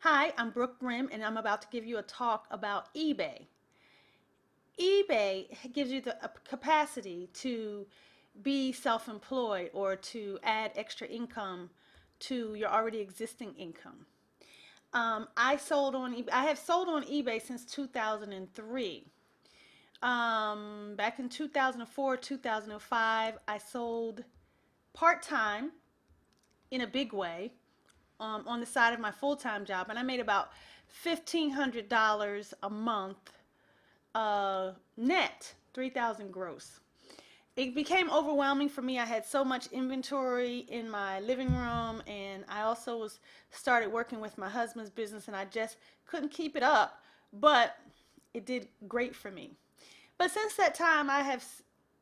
Hi, I'm Brooke Grimm, and I'm about to give you a talk about eBay. eBay gives you the capacity to be self-employed or to add extra income to your already existing income. I sold on eBay. I have sold on eBay since 2003. Back in 2004, 2005, I sold part-time in a big way on the side of my full-time job, and I made about $1,500 a month net, 3,000 gross. It became overwhelming for me. I had so much inventory in my living room, and I also was started working with my husband's business, and I just couldn't keep it up. But it did great for me. But since that time, I have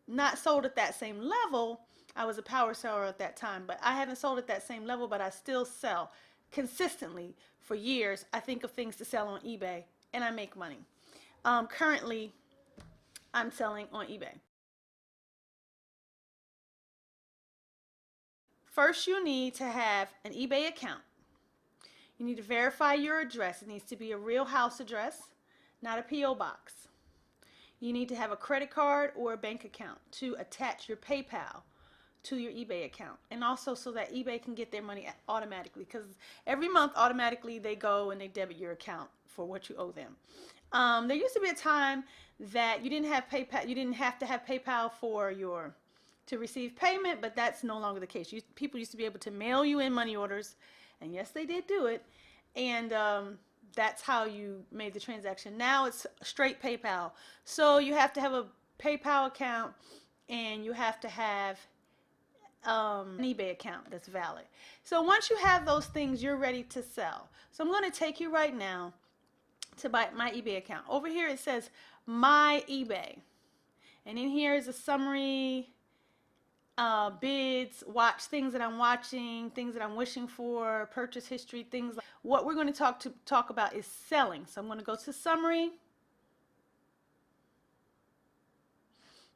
not sold at that same level. I was a power seller at that time, but I haven't sold at that same level, but I still sell consistently for years. I think of things to sell on eBay, and I make money. Currently, I'm selling on eBay. First, you need to have an eBay account. You need to verify your address. It needs to be a real house address, not a P.O. box. You need to have a credit card or a bank account to attach your PayPal to your eBay account, and also so that eBay can get their money automatically, because every month automatically they go and they debit your account for what you owe them. There used to be a time that you didn't have PayPal, you didn't have to have PayPal for your to receive payment, but that's no longer the case. People used to be able to mail you in money orders, and yes, they did do it, and that's how you made the transaction. Now it's straight PayPal, so you have to have a PayPal account, and you have to have an eBay account that's valid. So once you have those things, you're ready to sell. So I'm going to take you right now to my eBay account. Over here it says My eBay, and in here is a summary, bids, watch, things that I'm watching, things that I'm wishing for, purchase history, things like what we're going to talk about is selling. So I'm going to go to summary,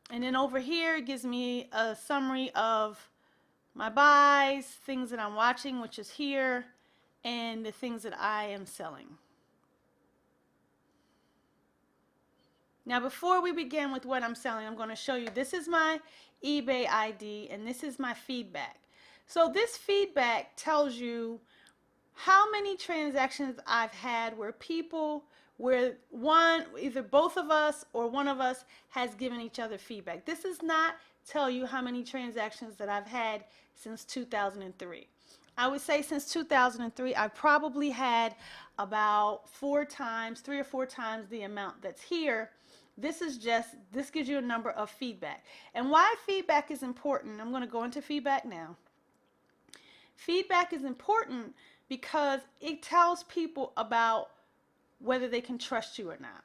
and then over here it gives me a summary of my buys, things that I'm watching, which is here, and the things that I am selling. Now, before we begin with what I'm selling, I'm going to show you, this is my eBay ID, and this is my feedback. So this feedback tells you how many transactions I've had where either both of us or one of us has given each other feedback. This does not tell you how many transactions that I've had since 2003. I would say since 2003, I've probably had about 3 or 4 times the amount that's here. This gives you a number of feedback. And why feedback is important, I'm going to go into feedback now. Feedback is important because it tells people about whether they can trust you or not.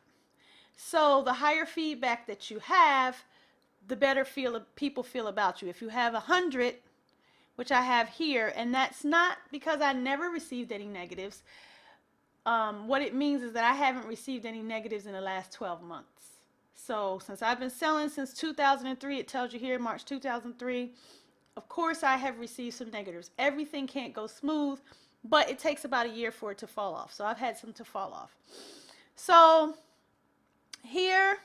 So the higher feedback that you have, the better people feel about you. If you have 100, which I have here, and that's not because I never received any negatives. What it means is that I haven't received any negatives in the last 12 months. So since I've been selling since 2003, it tells you here, March 2003, of course I have received some negatives. Everything can't go smooth, but it takes about a year for it to fall off. So I've had some to fall off. So here,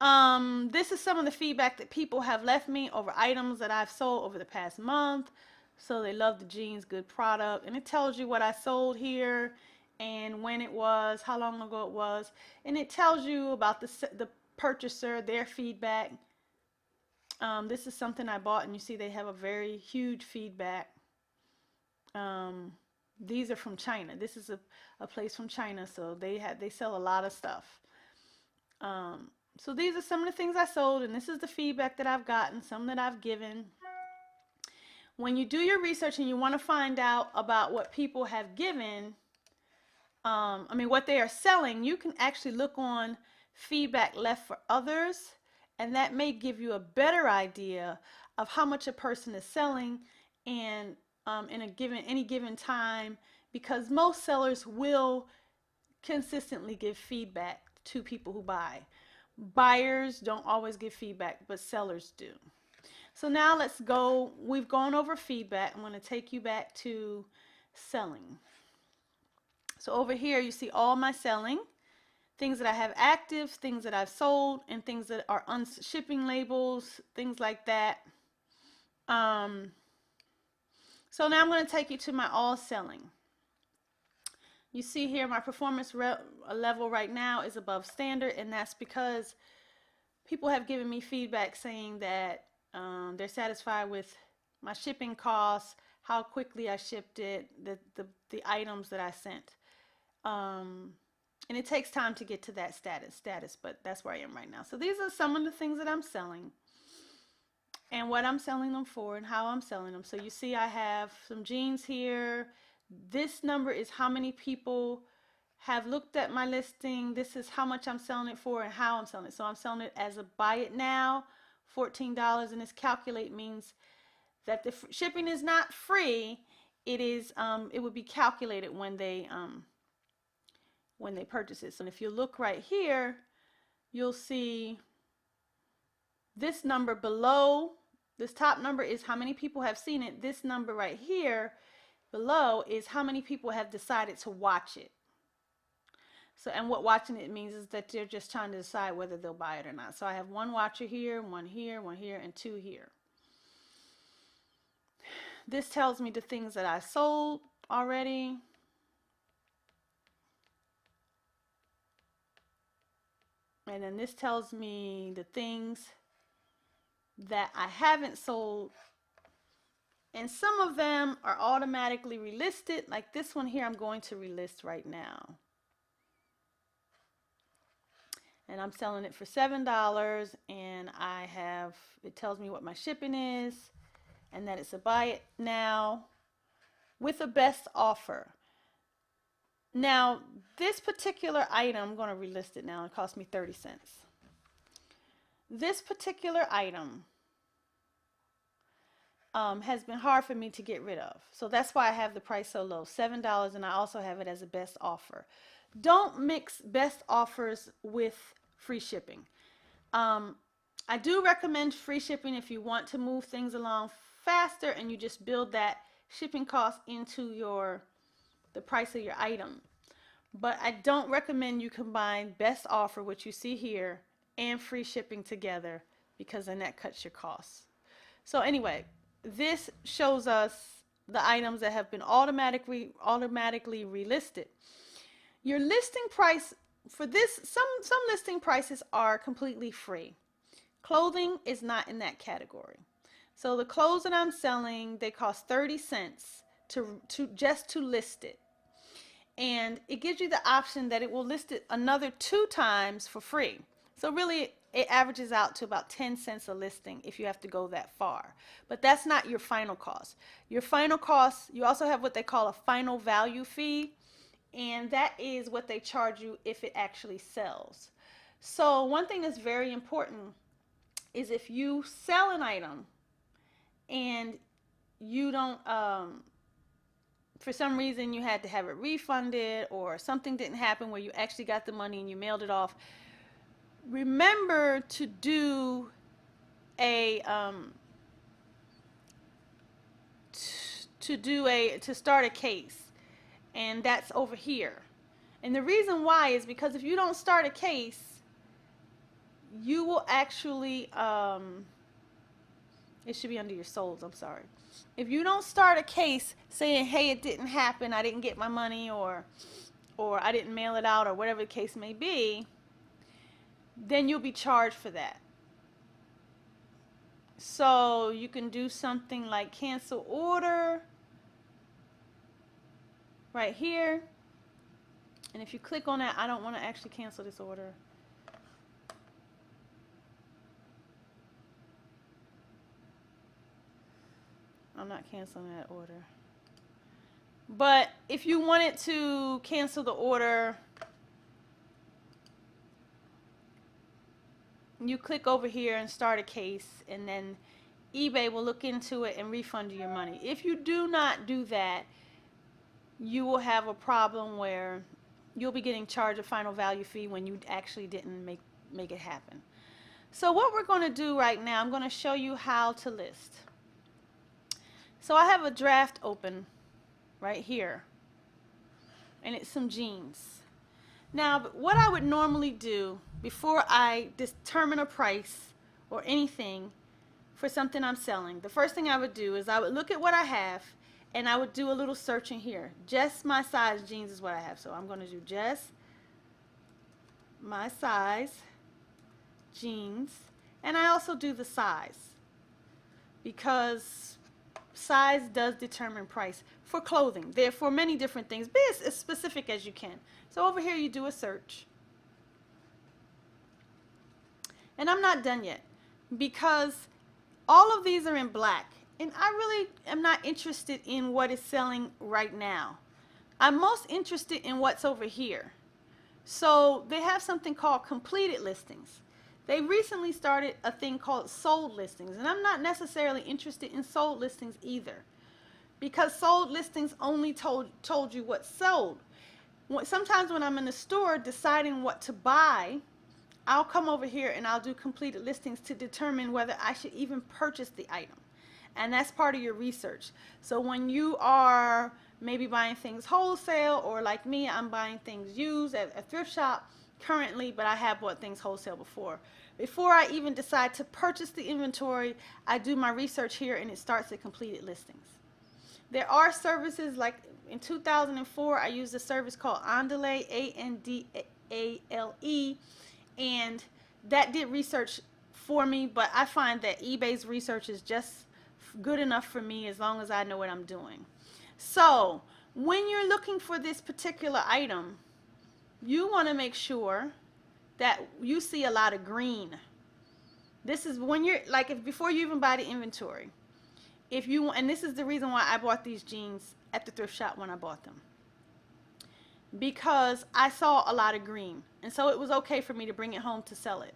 this is some of the feedback that people have left me over items that I've sold over the past month. So they love the jeans, good product, and it tells you what I sold here and when it was, how long ago it was, and it tells you about the purchaser, their feedback. This is something I bought, and you see they have a very huge feedback. These are from China. This is a place from China, so they sell a lot of stuff. So these are some of the things I sold, and this is the feedback that I've gotten, some that I've given. When you do your research and you want to find out about what people have given, what they are selling, you can actually look on feedback left for others, and that may give you a better idea of how much a person is selling and in any given time, because most sellers will consistently give feedback to people who buy. Buyers don't always give feedback, but sellers do. So now let's go. We've gone over feedback. I'm going to take you back to selling. So over here you see all my selling, things that I have active, things that I've sold, and things that are shipping labels, things like that. So now I'm going to take you to my all selling. You see here my performance level right now is above standard, and that's because people have given me feedback saying that they're satisfied with my shipping costs, how quickly I shipped it, the items that I sent. And it takes time to get to that status, but that's where I am right now. So these are some of the things that I'm selling and what I'm selling them for and how I'm selling them. So you see I have some jeans here. This number is how many people have looked at my listing. This is how much I'm selling it for and how I'm selling it. So I'm selling it as a buy it now, $14, and this calculate means that the shipping is not free. It is it would be calculated when they purchase it. So if you look right here, you'll see this number below. This top number is how many people have seen it. This number right here below is how many people have decided to watch it. So, and what watching it means is that they're just trying to decide whether they'll buy it or not. So I have one watcher here, one here, one here, and two here. This tells me the things that I sold already. And then this tells me the things that I haven't sold. And some of them are automatically relisted. Like this one here, I'm going to relist right now. And I'm selling it for $7. And I have, it tells me what my shipping is and that it's a buy it now with a best offer. Now, this particular item, I'm going to relist it now. It cost me 30 cents. This particular item has been hard for me to get rid of. So that's why I have the price so low, $7, and I also have it as a best offer. Don't mix best offers with free shipping. I do recommend free shipping if you want to move things along faster and you just build that shipping cost into the price of your item. But I don't recommend you combine best offer, which you see here, and free shipping together, because then that cuts your costs. So anyway, this shows us the items that have been automatically relisted. Your listing price for this, some listing prices are completely free. Clothing is not in that category. So the clothes that I'm selling, they cost 30 cents just to list it. And it gives you the option that it will list it another 2 times for free. So really it averages out to about 10 cents a listing if you have to go that far. But that's not your final cost. Your final cost, you also have what they call a final value fee, and that is what they charge you if it actually sells. So one thing that's very important is if you sell an item and you don't, for some reason you had to have it refunded or something didn't happen where you actually got the money and you mailed it off, remember to do a to start a case, and that's over here. And the reason why is because if you don't start a case, you will actually it should be under your souls, I'm sorry. If you don't start a case saying, hey, it didn't happen, I didn't get my money, or I didn't mail it out, or whatever the case may be, then you'll be charged for that. So you can do something like cancel order right here. And if you click on that, I don't want to actually cancel this order. I'm not canceling that order. But if you wanted to cancel the order, you click over here and start a case, and then eBay will look into it and refund you your money. If you do not do that, you will have a problem where you'll be getting charged a final value fee when you actually didn't make it happen. So what we're going to do right now, I'm going to show you how to list. So I have a draft open right here. and it's some jeans. Now, what I would normally do before I determine a price or anything for something I'm selling, the first thing I would do is I would look at what I have and I would do a little searching here. Just my size jeans is what I have. So I'm going to do just my size jeans. And I also do the size because size does determine price for clothing. There for many different things. Be as specific as you can. So over here you do a search. And I'm not done yet because all of these are in black. And I really am not interested in what is selling right now. I'm most interested in what's over here. So they have something called completed listings. They recently started a thing called sold listings, and I'm not necessarily interested in sold listings either, because sold listings only told you what's sold. Sometimes when I'm in the store deciding what to buy, I'll come over here and I'll do completed listings to determine whether I should even purchase the item. And that's part of your research. So when you are maybe buying things wholesale, or like me, I'm buying things used at a thrift shop currently, but I have bought things wholesale before. Before I even decide to purchase the inventory, I do my research here and it starts at completed listings. There are services like in 2004, I used a service called Andale, A-N-D-A-L-E, and that did research for me, but I find that eBay's research is just good enough for me as long as I know what I'm doing. So when you're looking for this particular item, you want to make sure that you see a lot of green. This is when you're like, if before you even buy the inventory, if you, and this is the reason why I bought these jeans at the thrift shop when I bought them, because I saw a lot of green, and so it was okay for me to bring it home to sell it.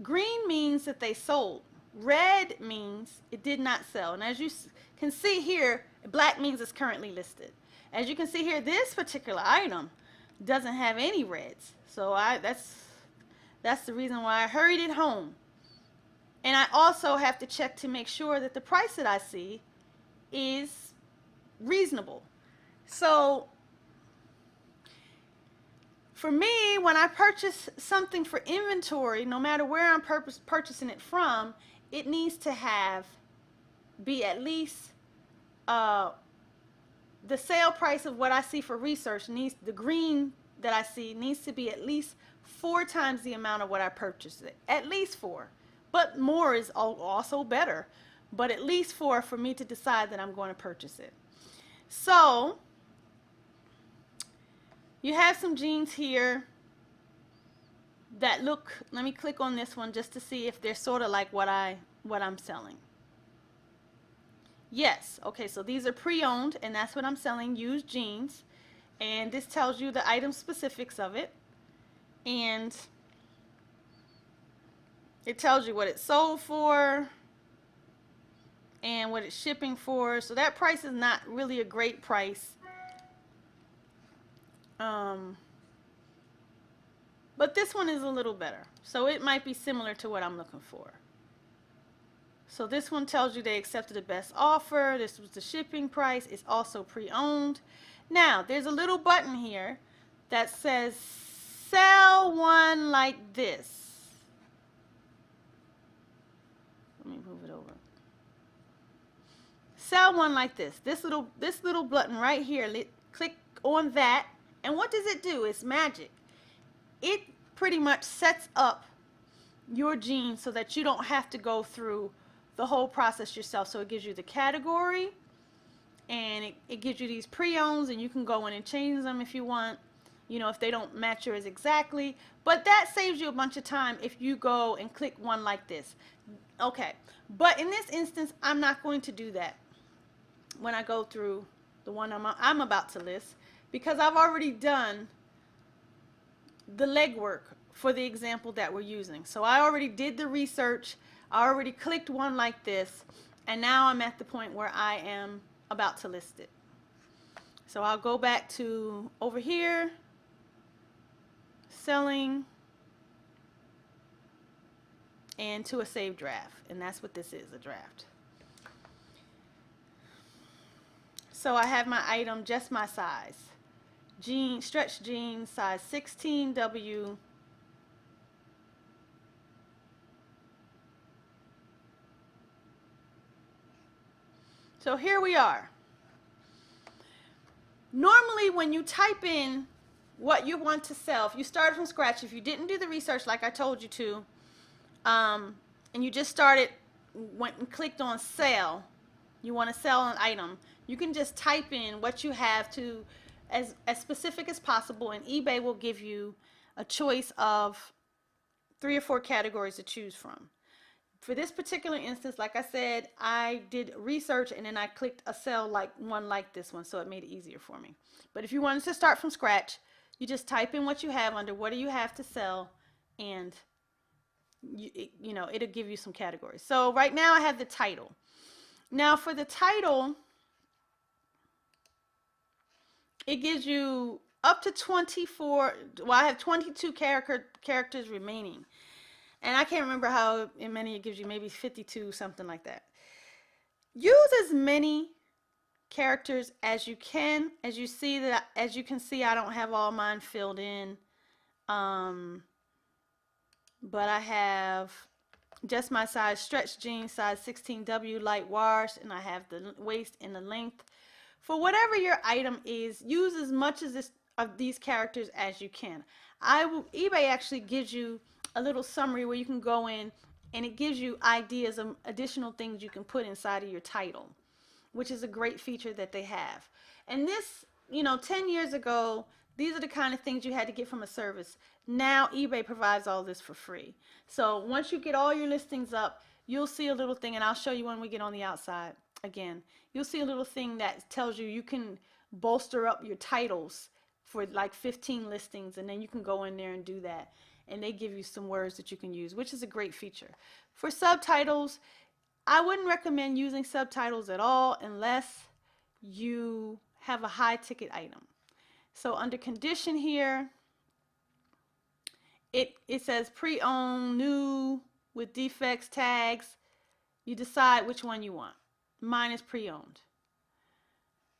Green means that they sold. Red means it did not sell. And as you can see here, black means it's currently listed. As you can see here, this particular item doesn't have any reds. So that's the reason why I hurried it home. And I also have to check to make sure that the price that I see is reasonable. So for me, when I purchase something for inventory, no matter where I'm purchasing it from, it needs to be at least the sale price of what I see for research the green that I see needs to be at least 4 times the amount of what I purchased it. At least 4. But more is also better. But at least 4 for me to decide that I'm going to purchase it. So you have some jeans here that look, let me click on this one just to see if they're sort of like what I'm selling. Yes, okay, so these are pre-owned, and that's what I'm selling, used jeans. And this tells you the item specifics of it. And it tells you what it's sold for and what it's shipping for. So that price is not really a great price. But this one is a little better. So it might be similar to what I'm looking for. So this one tells you they accepted the best offer. This was the shipping price. It's also pre-owned. Now, there's a little button here that says sell one like this. Let me move it over. Sell one like this. This little button right here. Click on that. And what does it do? It's magic. It pretty much sets up your jeans so that you don't have to go through the whole process yourself. So it gives you the category, and it gives you these pre-owns, and you can go in and change them if you want, you know, if they don't match yours exactly. But that saves you a bunch of time if you go and click one like this. Okay, but in this instance, I'm not going to do that when I go through the one I'm about to list, because I've already done the legwork for the example that we're using. So I already did the research. I already clicked one like this, and now I'm at the point where I am about to list it. So I'll go back to over here, selling, and to a save draft. And that's what this is, a draft. So I have my item, just my size. Jean, stretch jeans, size 16W. So here we are. Normally when you type in what you want to sell, if you started from scratch, if you didn't do the research like I told you to, and you just started, went and clicked on sell, you want to sell an item, you can just type in what you have to, as specific as possible, and eBay will give you a choice of 3 or 4 categories to choose from. For this particular instance, like I said, I did research and then I clicked a sell like one like this one, so it made it easier for me. But if you wanted to start from scratch, you just type in what you have under what do you have to sell, and you know, it'll give you some categories. So right now I have the title. Now for the title, it gives you up to 24, well, I have 22 characters remaining. And I can't remember how many it gives you, maybe 52, something like that. Use as many characters as you can. As you can see, I don't have all mine filled in. But I have just my size, stretch jeans, size 16W, light wash, and I have the waist and the length. For whatever your item is, use as much of these characters as you can. eBay actually gives you a little summary where you can go in and it gives you ideas of additional things you can put inside of your title, which is a great feature that they have. And this, 10 years ago, these are the kind of things you had to get from a service. Now eBay provides all this for free. So once you get all your listings up, you'll see a little thing, and I'll show you when we get on the outside again. You'll see a little thing that tells you can bolster up your titles for like 15 listings, and then you can go in there and do that. And they give you some words that you can use, which is a great feature. For subtitles, I wouldn't recommend using subtitles at all unless you have a high ticket item. So under condition here, it says pre-owned, new, with defects, tags. You decide which one you want. Mine is pre-owned.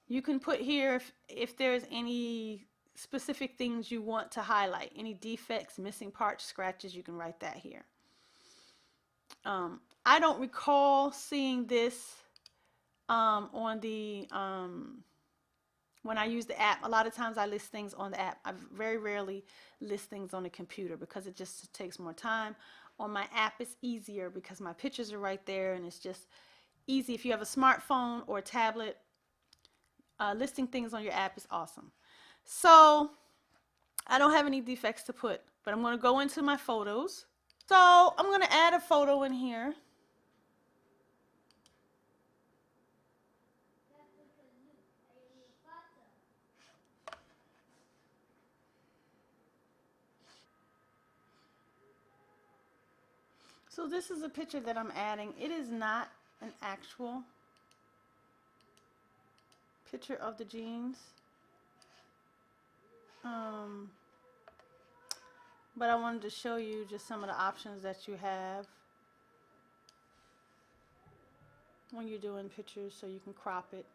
You can put here if there's any specific things you want to highlight, any defects, missing parts, scratches, you can write that here. I don't recall seeing this on the when I use the app. A lot of times I list things on the app. I very rarely list things on the computer because it just takes more time. On my app it's easier because my pictures are right there, and it's just easy. If you have a smartphone or a tablet, listing things on your app is awesome. So I don't have any defects to put, but I'm going to go into my photos. So I'm going to add a photo in here. So this is a picture that I'm adding. It is not an actual picture of the jeans. But I wanted to show you just some of the options that you have when you're doing pictures, so you can crop it.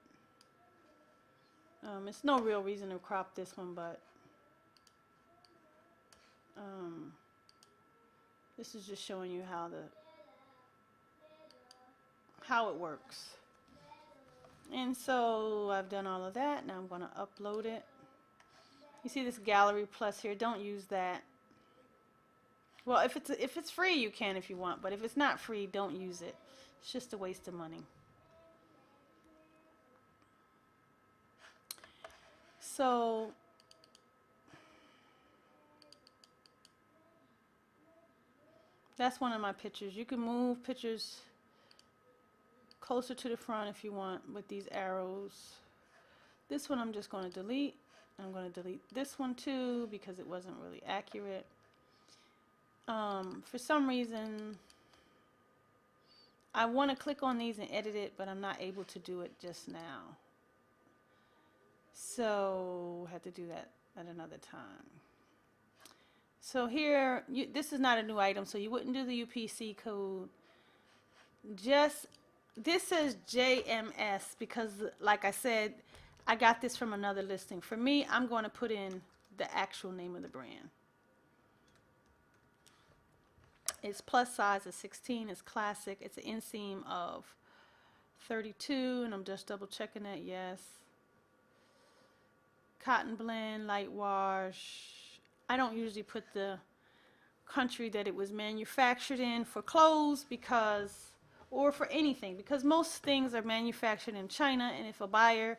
It's no real reason to crop this one, but this is just showing you how it works. And so I've done all of that. Now I'm going to upload it. You see this gallery plus here. Don't use that. Well, if it's free, you can if you want, but if it's not free, don't use it. It's just a waste of money. So that's one of my pictures. You can move pictures closer to the front if you want with these arrows. This one I'm just going to delete. I'm going to delete this one too because it wasn't really accurate. For some reason I want to click on these and edit it, but I'm not able to do it just now. So I have to do that at another time. So here, this is not a new item, so you wouldn't do the UPC code. Just this says JMS because, like I said, I got this from another listing. For me, I'm going to put in the actual name of the brand. It's plus size, it's 16, it's classic, it's an inseam of 32, and I'm just double checking that, yes. Cotton blend, light wash. I don't usually put the country that it was manufactured in for clothes because, or for anything, because most things are manufactured in China, and if a buyer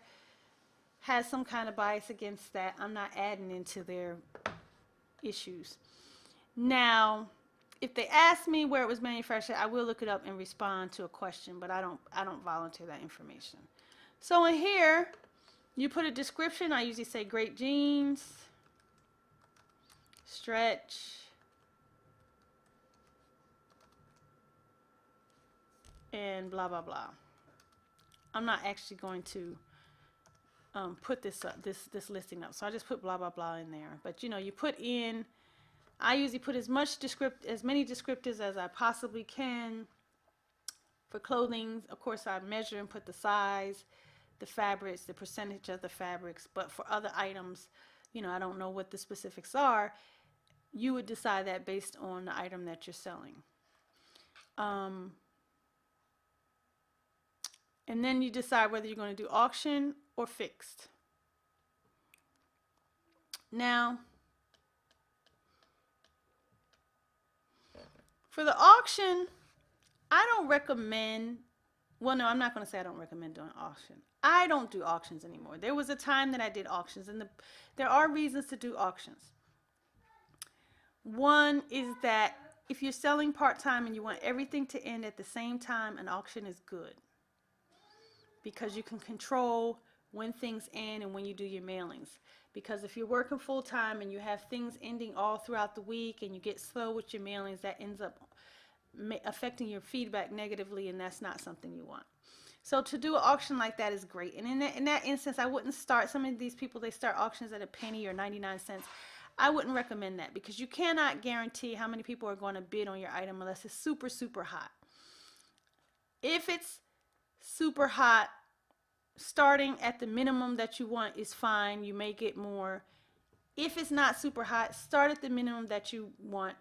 has some kind of bias against that, I'm not adding into their issues. Now, if they ask me where it was manufactured, I will look it up and respond to a question, but I don't volunteer that information. So in here, you put a description. I usually say great jeans, stretch, and blah blah blah. I'm not actually going to put this up, this listing up, so I just put blah blah blah in there. But you know, you put in. I usually put as many descriptors as I possibly can. For clothing, of course, I measure and put the size, the fabrics, the percentage of the fabrics. But for other items, you know, I don't know what the specifics are. You would decide that based on the item that you're selling. And then you decide whether you're going to do auction or fixed. Now, for the auction, I don't recommend, well, no, I'm not going to say I don't recommend doing auction. I don't do auctions anymore. There was a time that I did auctions, and there are reasons to do auctions. One is that if you're selling part-time and you want everything to end at the same time, an auction is good because you can control when things end and when you do your mailings. Because if you're working full-time and you have things ending all throughout the week and you get slow with your mailings, that ends up affecting your feedback negatively, and that's not something you want. So to do an auction like that is great. And in that instance, I wouldn't start, some of these people, they start auctions at a penny or 99 cents. I wouldn't recommend that because you cannot guarantee how many people are going to bid on your item unless it's super, super hot. If it's super hot, starting at the minimum that you want is fine. You may get more. If it's not super hot, start at the minimum that you want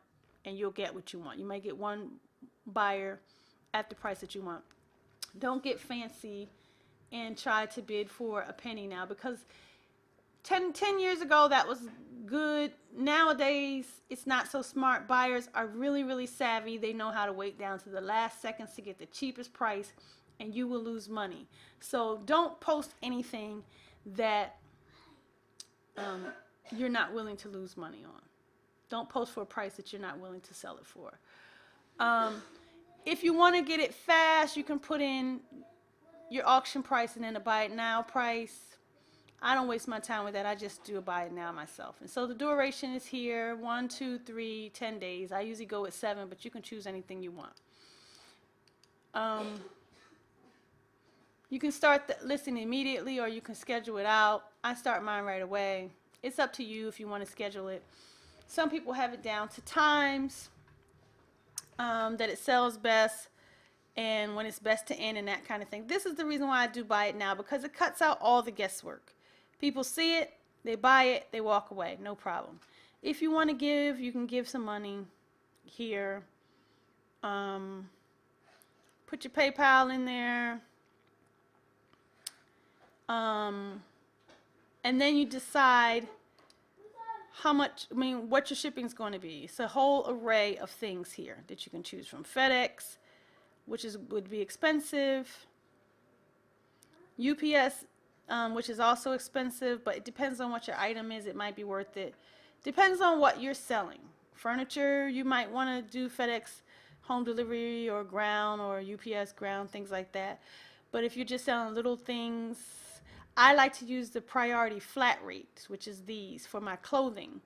and you'll get what you want. You may get one buyer at the price that you want. Don't get fancy and try to bid for a penny now, because 10 years ago that was good. Nowadays it's not so smart. Buyers are really, really savvy. They know how to wait down to the last seconds to get the cheapest price, and you will lose money. So don't post anything that you're not willing to lose money on. Don't post for a price that you're not willing to sell it for. If you want to get it fast, you can put in your auction price and then a buy it now price. I don't waste my time with that. I just do a buy it now myself. And so the duration is here, 1, 2, 3, 10 days. I usually go with 7, but you can choose anything you want. You can start the listing immediately, or you can schedule it out. I start mine right away. It's up to you if you want to schedule it. Some people have it down to times that it sells best and when it's best to end and that kind of thing. This is the reason why I do buy it now, because it cuts out all the guesswork. People see it, they buy it, they walk away, no problem. If you want to give, you can give some money here. Put your PayPal in there. And then you decide how much, what your shipping is going to be. It's a whole array of things here that you can choose from. FedEx, which would be expensive. UPS, which is also expensive, but it depends on what your item is. It might be worth it. Depends on what you're selling. Furniture, you might want to do FedEx home delivery or ground, or UPS ground, things like that. But if you're just selling little things, I like to use the priority flat rates, which is these, for my clothing.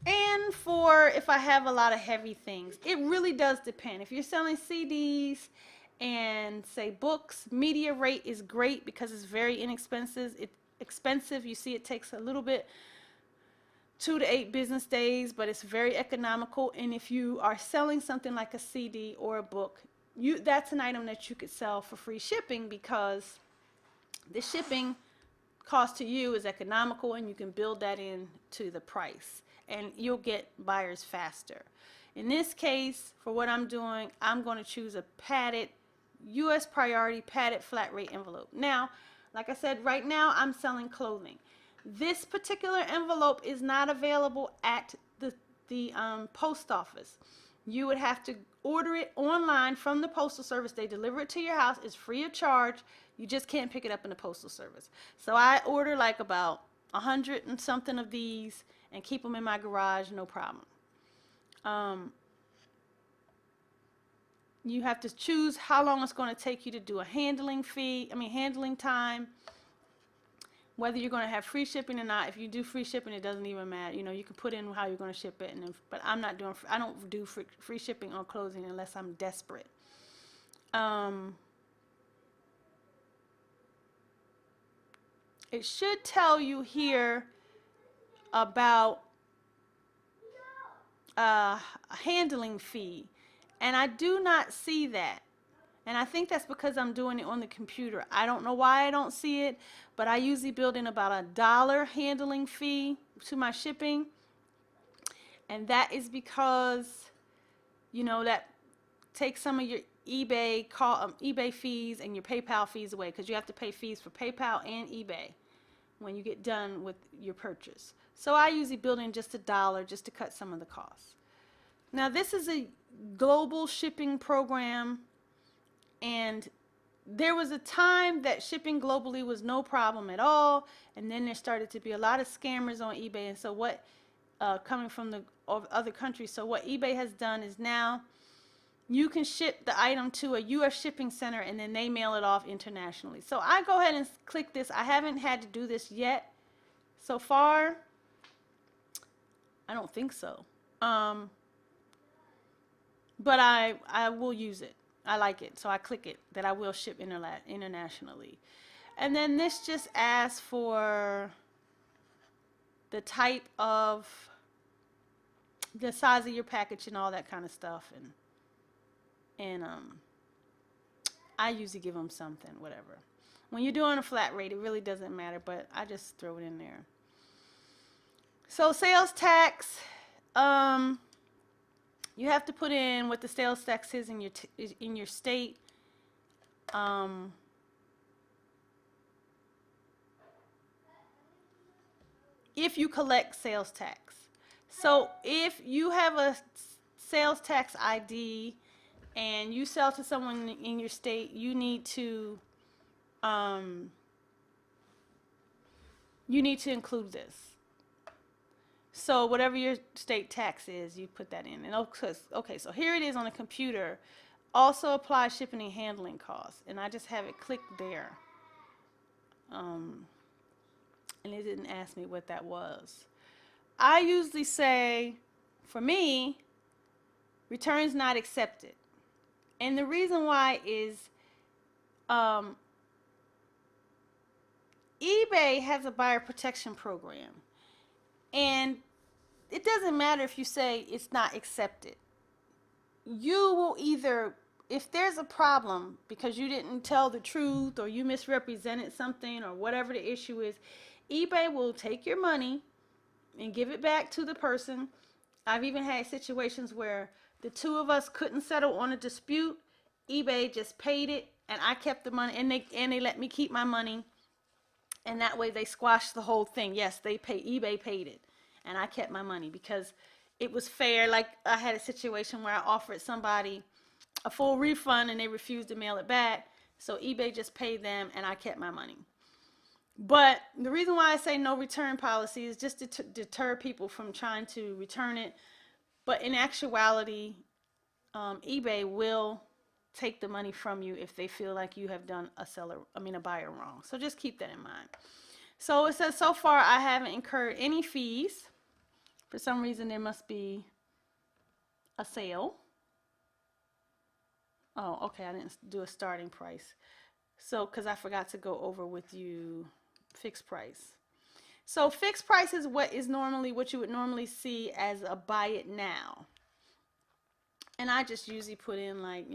And for if I have a lot of heavy things. It really does depend. If you're selling CDs and say books, media rate is great because it's very inexpensive. You see, it takes a little bit, 2 to 8 business days, but it's very economical. And if you are selling something like a CD or a book, that's an item that you could sell for free shipping, because the shipping cost to you is economical, and you can build that into the price, and you'll get buyers faster. In this case, for what I'm doing, I'm going to choose a padded U.S. priority padded flat rate envelope. Now, like I said, right now I'm selling clothing. This particular envelope is not available at the post office. You would have to order it online from the postal service. They deliver it to your house. It's free of charge. You just can't pick it up in the postal service. So I order like about 100 and something of these and keep them in my garage, no problem. You have to choose how long it's going to take you to do a handling time, whether you're going to have free shipping or not. If you do free shipping, it doesn't even matter. You can put in how you're going to ship it, but I don't do free shipping on clothing unless I'm desperate. It should tell you here about a handling fee, and I do not see that. And I think that's because I'm doing it on the computer. I don't know why I don't see it, but I usually build in about $1 handling fee to my shipping. And that is because, that takes some of your eBay fees and your PayPal fees away, because you have to pay fees for PayPal and eBay when you get done with your purchase. So I usually build in just $1 just to cut some of the costs. Now, this is a global shipping program. And there was a time that shipping globally was no problem at all, and then there started to be a lot of scammers on eBay. And so coming from the other countries, so what eBay has done is now you can ship the item to a U.S. shipping center, and then they mail it off internationally. So I go ahead and click this. I haven't had to do this yet so far. I don't think so. But I will use it. I like it, so I click it, that I will ship internationally. And then this just asks for the type of, the size of your package and all that kind of stuff. And I usually give them something, whatever. When you're doing a flat rate, it really doesn't matter, but I just throw it in there. So sales tax, you have to put in what the sales tax is in your state. If you collect sales tax. So if you have a sales tax ID and you sell to someone in your state, you need to include this. So whatever your state tax is, you put that in. And okay, so here it is on the computer. Also apply shipping and handling costs. And I just have it clicked there. And it didn't ask me what that was. I usually say, for me, returns not accepted. And the reason why is eBay has a buyer protection program. And it doesn't matter if you say it's not accepted. You will either, if there's a problem because you didn't tell the truth or you misrepresented something or whatever the issue is, eBay will take your money and give it back to the person. I've even had situations where the two of us couldn't settle on a dispute. eBay just paid it and I kept the money, and they let me keep my money. And that way they squashed the whole thing. Yes, eBay paid it. And I kept my money because it was fair. Like I had a situation where I offered somebody a full refund and they refused to mail it back. So eBay just paid them and I kept my money. But the reason why I say no return policy is just to deter people from trying to return it. But in actuality, eBay will take the money from you if they feel like you have done a buyer wrong. So just keep that in mind. So it says, so far I haven't incurred any fees. For some reason there must be a sale. Oh, okay, I didn't do a starting price. So, because I forgot to go over with you fixed price. So fixed price is what you would normally see as a buy it now. And I just usually put in like,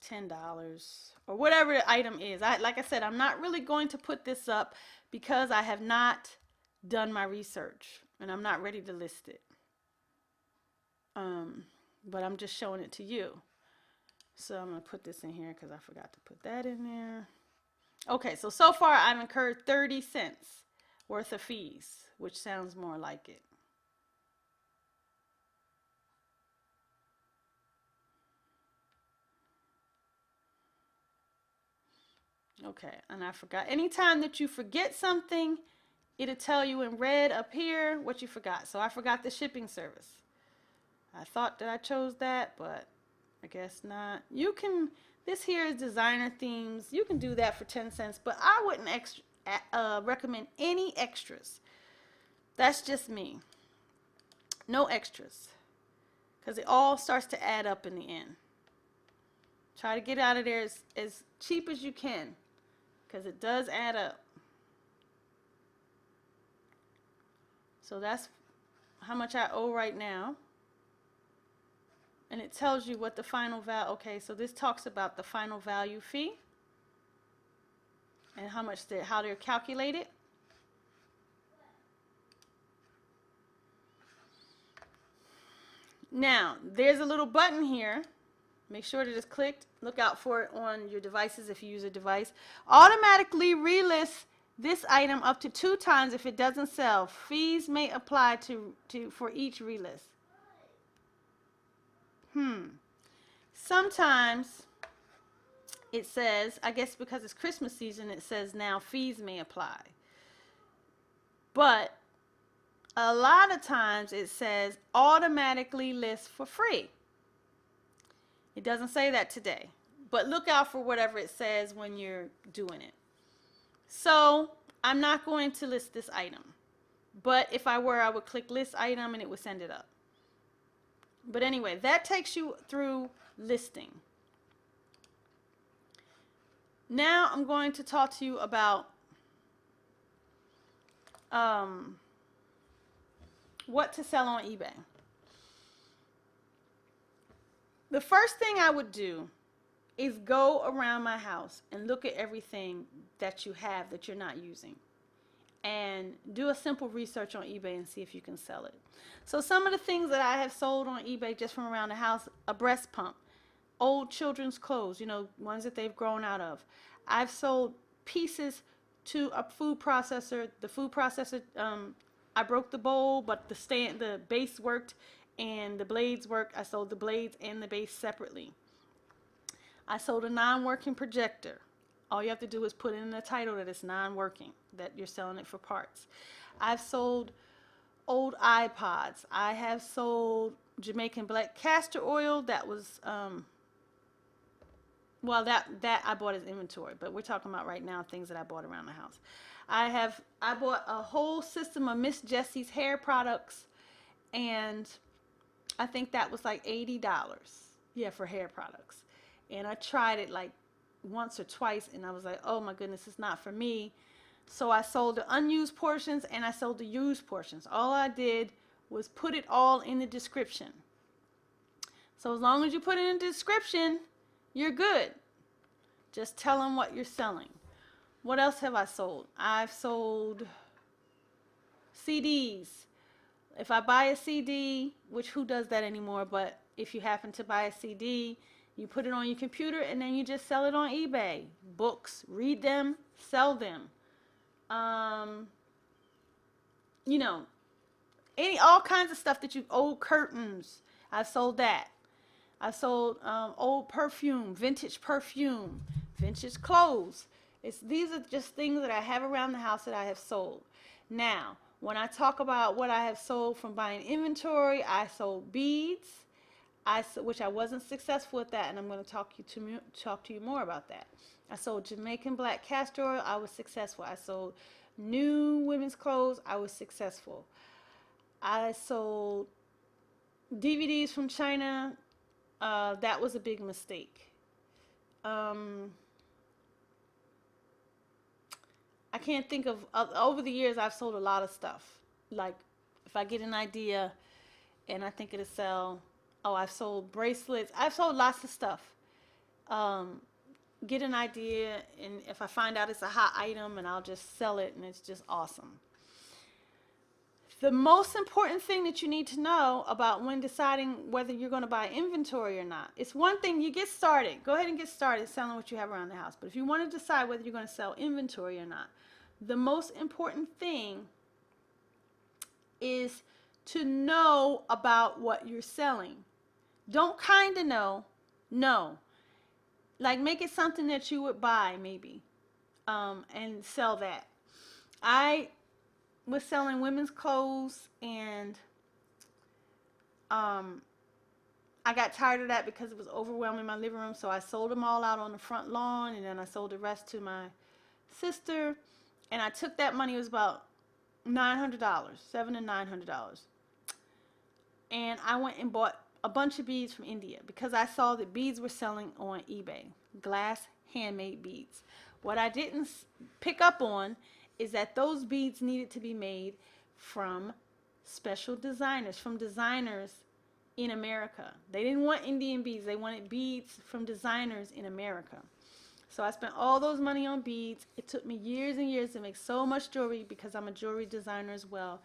$10 or whatever the item is. Like I said, I'm not really going to put this up because I have not done my research and I'm not ready to list it. But I'm just showing it to you. So I'm going to put this in here because I forgot to put that in there. Okay, so far I've incurred 30 cents worth of fees, which sounds more like it. Okay, and I forgot. Anytime that you forget something, it'll tell you in red up here what you forgot. So I forgot the shipping service. I thought that I chose that, but I guess not. You can, this here is designer themes. You can do that for 10 cents, but I wouldn't recommend any extras. That's just me. No extras, because it all starts to add up in the end. Try to get out of there as cheap as you can, because it does add up. So that's how much I owe right now. And it tells you what the final value, okay, so this talks about the final value fee and how they're calculated. Now, there's a little button here. Make sure that it's clicked. Look out for it on your devices if you use a device. Automatically relist this item up to 2 times if it doesn't sell. Fees may apply for each relist. Sometimes it says, I guess because it's Christmas season, it says now fees may apply. But a lot of times it says automatically list for free. It doesn't say that today, but look out for whatever it says when you're doing it. So I'm not going to list this item, but if I were, I would click list item and it would send it up. But anyway, that takes you through listing. Now I'm going to talk to you about what to sell on eBay. The first thing I would do is go around my house and look at everything that you have that you're not using, and do a simple research on eBay and see if you can sell it. So some of the things that I have sold on eBay just from around the house: a breast pump, old children's clothes, you know, ones that they've grown out of. I've sold pieces to a food processor. The food processor, I broke the bowl, but the base worked and the blades worked. I sold the blades and the base separately. I sold a non-working projector. All you have to do is put in the title that it's non-working, that you're selling it for parts. I've sold old iPods. I have sold Jamaican black castor oil. That was, well, that I bought as inventory, but we're talking about right now things that I bought around the house. I bought a whole system of Miss Jessie's hair products, and I think that was like $80. Yeah, for hair products. And I tried it like once or twice, and I was like, oh my goodness, it's not for me. So I sold the unused portions and I sold the used portions. All I did was put it all in the description. So as long as you put it in the description, you're good. Just tell them what you're selling. What else have I sold? I've sold CDs. If I buy a CD, which who does that anymore, but if you happen to buy a CD, you put it on your computer and then you just sell it on eBay. Books, read them, sell them. You know, all kinds of stuff that old curtains, I've sold that. I sold old perfume, vintage clothes. These are just things that I have around the house that I have sold. Now, when I talk about what I have sold from buying inventory, I sold beads, which I wasn't successful at that, and I'm going to talk to you more about that. I sold Jamaican black castor oil. I was successful. I sold new women's clothes. I was successful. I sold DVDs from China. That was a big mistake. I can't think of, over the years I've sold a lot of stuff. Like if I get an idea and I think it'll sell, I've sold bracelets. I've sold lots of stuff. um, get an idea, and if I find out it's a hot item, and I'll just sell it, and it's just awesome. The most important thing that you need to know about when deciding whether you're going to buy inventory or not, it's one thing you get started. Go ahead and get started selling what you have around the house. But if you want to decide whether you're going to sell inventory or not, the most important thing is to know about what you're selling. Don't kind of know. No. Like, make it something that you would buy, maybe, and sell that. I was selling women's clothes, and I got tired of that because it was overwhelming my living room, so I sold them all out on the front lawn, and then I sold the rest to my sister, and I took that money. It was about $900, $700 to $900, and I went and bought a bunch of beads from India because I saw that beads were selling on eBay, glass handmade beads. What I didn't pick up on is that those beads needed to be made from special designers, from designers in America. They didn't want Indian beads. They wanted beads from designers in America. So I spent all those money on beads. It took me years and years to make so much jewelry because I'm a jewelry designer as well.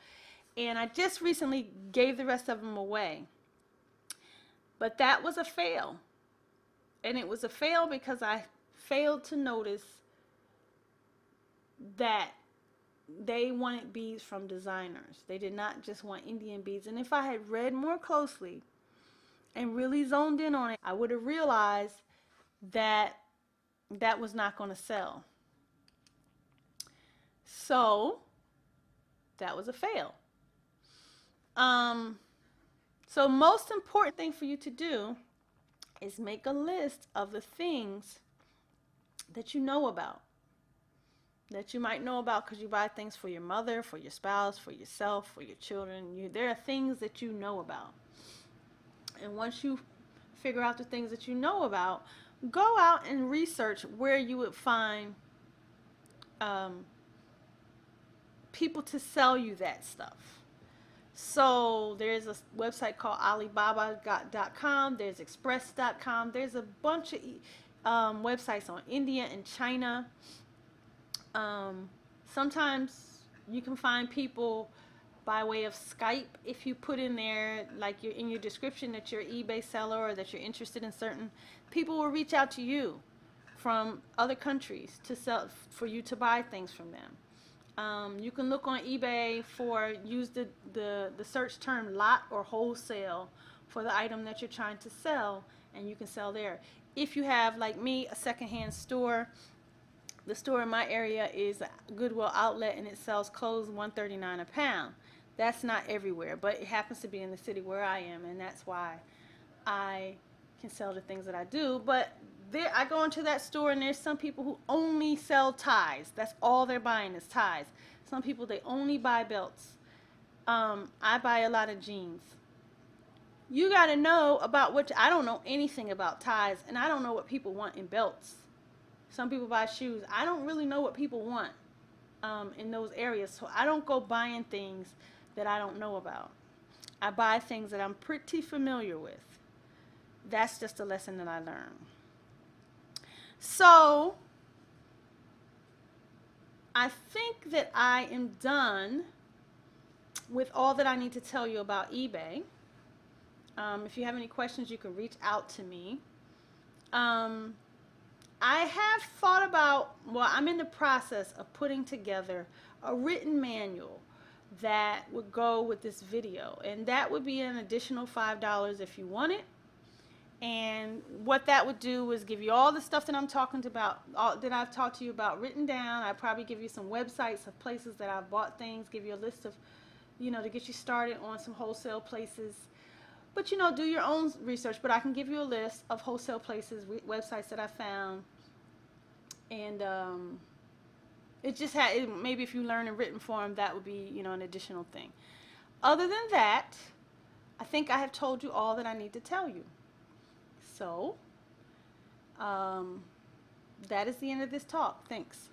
And I just recently gave the rest of them away. But that was a fail. And it was a fail because I failed to notice that they wanted beads from designers. They did not just want Indian beads. And if I had read more closely and really zoned in on it, I would have realized that that was not going to sell. So that was a fail. So most important thing for you to do is make a list of the things that you know about, that you might know about because you buy things for your mother, for your spouse, for yourself, for your children. There are things that you know about. And once you figure out the things that you know about, go out and research where you would find people to sell you that stuff. So there's a website called Alibaba.com. There's Express.com. There's a bunch of websites on India and China. Sometimes you can find people by way of Skype. If you put in there, like you're in your description, that you're an eBay seller or that you're interested in certain, people will reach out to you from other countries to sell, for you to buy things from them. You can look on eBay for, use the search term lot or wholesale for the item that you're trying to sell, and you can sell there. If you have, like me, a secondhand store, the store in my area is a Goodwill outlet, and it sells clothes $139 a pound. That's not everywhere, but it happens to be in the city where I am, and that's why I can sell the things that I do. But there, I go into that store, and there's some people who only sell ties. That's all they're buying is ties. Some people, they only buy belts. I buy a lot of jeans. You got to know about what, I don't know anything about ties, and I don't know what people want in belts. Some people buy shoes. I don't really know what people want in those areas, so I don't go buying things that I don't know about. I buy things that I'm pretty familiar with. That's just a lesson that I learned. So I think that I am done with all that I need to tell you about eBay. If you have any questions, you can reach out to me. I have thought about, well, I'm in the process of putting together a written manual that would go with this video, and that would be an additional $5 if you want it. And what that would do is give you all the stuff that I'm talking about, all that I've talked to you about written down. I'd probably give you some websites of places that I've bought things, give you a list of, to get you started on some wholesale places. But, do your own research. But I can give you a list of wholesale places, websites that I found. And it just maybe if you learn in written form, that would be, an additional thing. Other than that, I think I have told you all that I need to tell you. So, that is the end of this talk. Thanks.